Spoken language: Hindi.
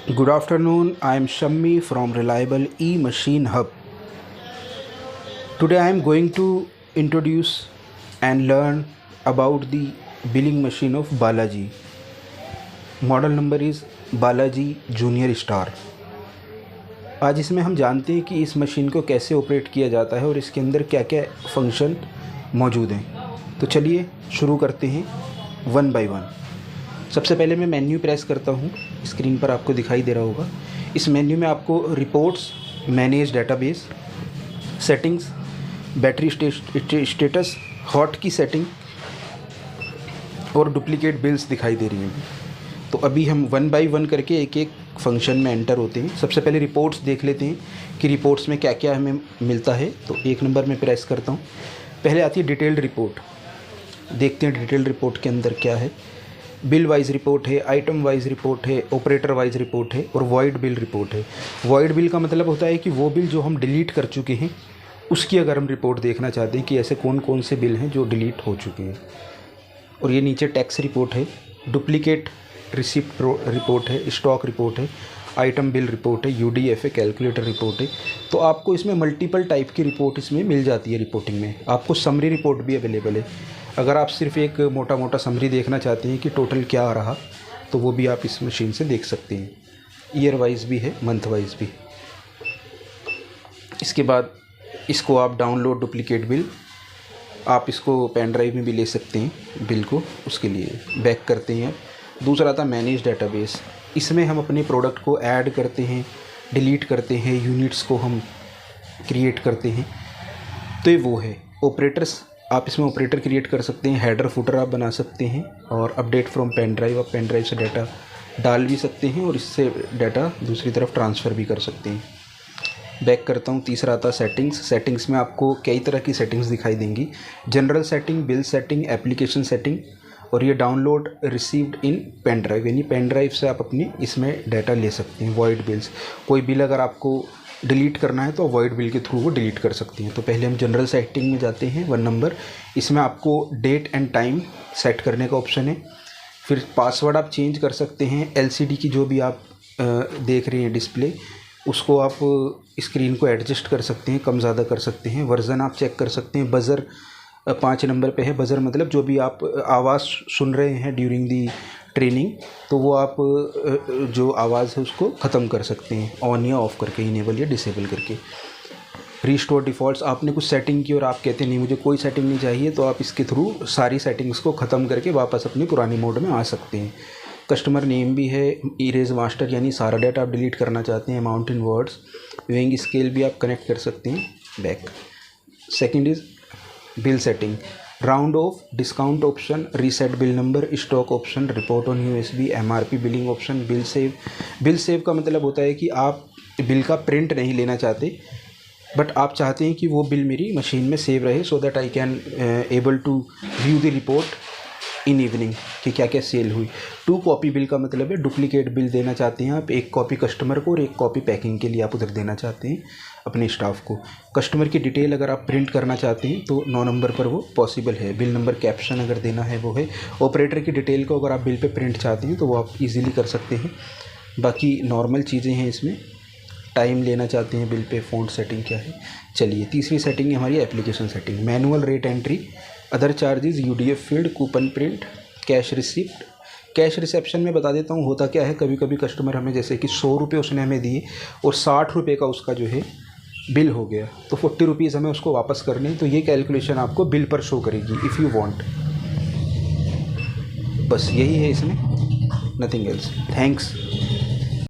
Good afternoon, I am Shammi from Reliable E-Machine Hub. Today I am going to introduce and learn about the billing machine of Balaji. Model number is Balaji Junior Star. आज इसमें हम जानते हैं कि इस मशीन को कैसे ऑपरेट किया जाता है और इसके अंदर क्या क्या फंक्शन मौजूद हैं। तो चलिए शुरू करते हैं वन बाय वन। सबसे पहले मैं मेन्यू प्रेस करता हूँ, स्क्रीन पर आपको दिखाई दे रहा होगा। इस मेन्यू में आपको reports, manage database, settings, battery status, hot की सेटिंग और डुप्लीकेट बिल्स दिखाई दे रही हैं। तो अभी हम वन बाय वन करके एक एक फंक्शन में एंटर होते हैं। सबसे पहले रिपोर्ट्स देख लेते हैं कि रिपोर्ट्स में क्या क्या हमें मिलता है। तो एक नंबर में प्रेस करता हूँ। पहले आती है डिटेल्ड रिपोर्ट। देखते हैं डिटेल्ड रिपोर्ट के अंदर क्या है। बिल वाइज रिपोर्ट है, आइटम वाइज रिपोर्ट है, ऑपरेटर वाइज रिपोर्ट है और वॉइड बिल रिपोर्ट है। वॉइड बिल का मतलब होता है कि वो बिल जो हम डिलीट कर चुके हैं उसकी अगर हम रिपोर्ट देखना चाहते हैं कि ऐसे कौन कौन से बिल हैं जो डिलीट हो चुके हैं। और ये नीचे टैक्स रिपोर्ट है, डुप्लीकेट रिसिप्ट रिपोर्ट है, स्टॉक रिपोर्ट है, आइटम बिल रिपोर्ट है, यूडीएफ है, कैलकुलेटर रिपोर्ट है। तो आपको इसमें मल्टीपल टाइप की रिपोर्ट इसमें मिल जाती है। रिपोर्टिंग में आपको समरी रिपोर्ट भी अवेलेबल है। अगर आप सिर्फ एक मोटा मोटा समरी देखना चाहते हैं कि टोटल क्या आ रहा, तो वो भी आप इस मशीन से देख सकते हैं। ईयर वाइज भी है, मंथ वाइज भी। इसके बाद इसको आप डाउनलोड डुप्लीकेट बिल, आप इसको पेन ड्राइव में भी ले सकते हैं बिल को। उसके लिए बैक करते हैं। दूसरा था मैनेज डेटाबेस। इसमें हम अपने प्रोडक्ट को ऐड करते हैं, डिलीट करते हैं, यूनिट्स को हम क्रिएट करते हैं। तो ये वो है। ऑपरेटर्स, आप इसमें ऑपरेटर क्रिएट कर सकते हैं, हेडर फुटर आप बना सकते हैं और अपडेट फ्रॉम पेन ड्राइव, आप पेन ड्राइव से डाटा डाल भी सकते हैं और इससे डाटा दूसरी तरफ ट्रांसफ़र भी कर सकते हैं। बैक करता हूँ। तीसरा आता सेटिंग्स। सेटिंग्स में आपको कई तरह की सेटिंग्स दिखाई देंगी। General setting, bill setting, application setting और ये download received in pen drive, यानी पेन ड्राइव से आप अपनी इसमें डाटा ले सकते हैं। वॉइड बिल्स, कोई बिल अगर आपको डिलीट करना है तो वॉइड बिल के थ्रू वो डिलीट कर सकती हैं। तो पहले हम जनरल सेटिंग में जाते हैं, वन नंबर। इसमें आपको डेट एंड टाइम सेट करने का ऑप्शन है। फिर पासवर्ड आप चेंज कर सकते हैं। एलसीडी की जो भी आप देख रहे हैं डिस्प्ले, उसको आप स्क्रीन को एडजस्ट कर सकते हैं, कम ज़्यादा कर सकते हैं। वर्जन आप चेक कर सकते हैं। बज़र 5 नंबर पे है। बज़र मतलब जो भी आप आवाज़ सुन रहे हैं ड्यूरिंग दी ट्रेनिंग, तो वो आप जो आवाज़ है उसको ख़त्म कर सकते हैं ऑन या ऑफ़ करके, इनेबल या डिसेबल करके। रीस्टोर डिफ़ॉल्ट्स, आपने कुछ सेटिंग की और आप कहते नहीं मुझे कोई सेटिंग नहीं चाहिए, तो आप इसके थ्रू सारी सेटिंग्स को ख़त्म करके वापस अपनी पुरानी मोड में आ सकते हैं। कस्टमर नेम भी है। इरेज मास्टर, यानी सारा डाटा आप डिलीट करना चाहते हैं। Amount in words, weighing scale भी आप कनेक्ट कर सकते हैं। Back. Second is bill setting. Round of, discount option, reset bill number, stock option, report on USB, MRP billing option, bill save. Bill save का मतलब होता है कि आप बिल का प्रिंट नहीं लेना चाहते, बट आप चाहते हैं कि वो बिल मेरी मशीन में सेव रहे, so that I can able to view the report in evening कि क्या क्या सेल हुई। 2 कॉपी बिल का मतलब है डुप्लीकेट बिल देना चाहते हैं आप, 1 कॉपी कस्टमर को और 1 कॉपी पैकिंग के लिए आप उधर देना चाहते हैं अपने स्टाफ को। कस्टमर की डिटेल अगर आप प्रिंट करना चाहते हैं तो 9 नंबर पर वो पॉसिबल है। बिल नंबर कैप्शन अगर देना है वो है। ऑपरेटर की डिटेल को अगर आप बिल पे प्रिंट चाहते हैं तो वो आप इजीली कर सकते हैं। बाकी नॉर्मल चीज़ें हैं इसमें। टाइम लेना चाहते हैं बिल पे, फ़ॉन्ट सेटिंग क्या है। चलिए तीसरी सेटिंग है हमारी application setting. Manual rate entry, other charges, UDF field, coupon print, cash receipt. Cash reception में बता देता हूँ होता क्या है। कभी कभी कस्टमर हमें जैसे कि 100 रुपये उसने हमें दिए और 60 रुपये का उसका जो है बिल हो गया, तो 40 रुपीज़ हमें उसको वापस करने हैं। तो ये कैलकुलेशन आपको बिल पर शो करेगी इफ़ यू वांट। बस यही है इसमें, नथिंग एल्स। थैंक्स।